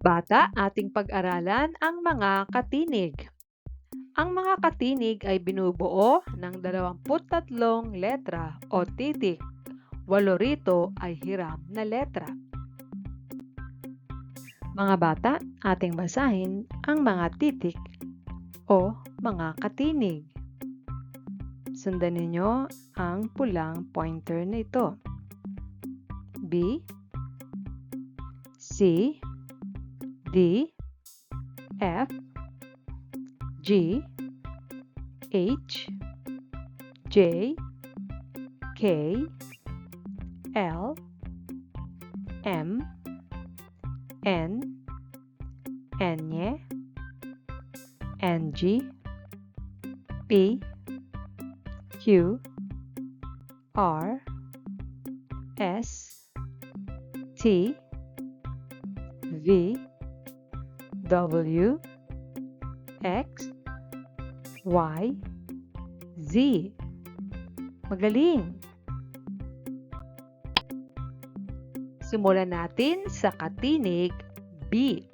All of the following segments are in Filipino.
Bata, ating pag-aralan ang mga katinig. Ang mga katinig ay binubuo ng 23 letra o titik. 8 rito ay hiram na letra. Mga bata, ating basahin ang mga titik o mga katinig. Sundan ninyo ang pulang pointer na ito. B, C, D, F, G, H, J, K, L, M, N, N, NG, P, Q, R, S, T, V, W, X, Y, Z. Magaling! Simulan natin sa katinig B.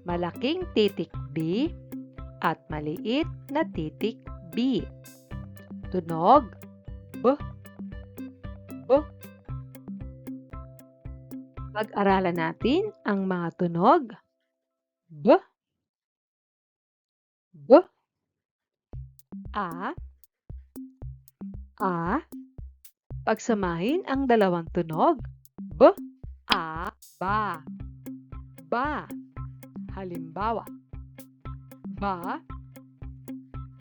Malaking titik B at maliit na titik B. Tunog B, B. Pag-aralan natin ang mga tunog B, B, A, A. Pagsamahin ang dalawang tunog B, A, ba, ba. Halimbawa, ba,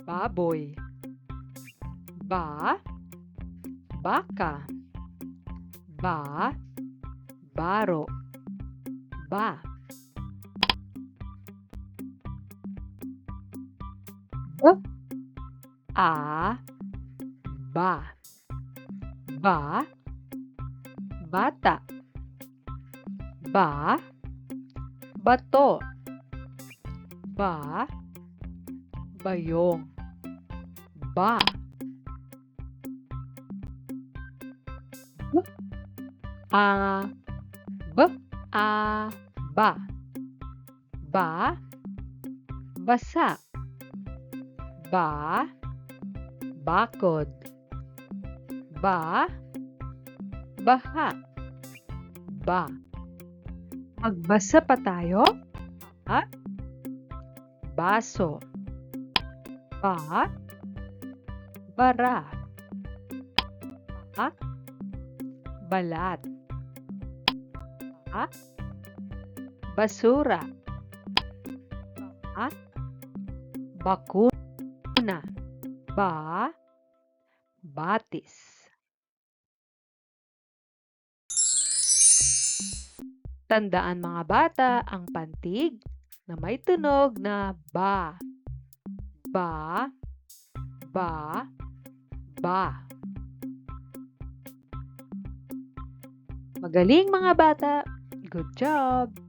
baboy, ba, baka, ba, baro, ba. B, a, ba, ba, bata, ba, bato, ba, bayong, ba. B, a, b, a, ba, ba, basa, ba, bakod, ba, baha, ba. Magbasa pa tayo. Ba, baso, ba, bara, ba, balat, ba, basura, ba, bakuna, ba, batis. Tandaan mga bata ang pantig na may tunog na ba, ba, ba, ba. Magaling mga bata! Good job!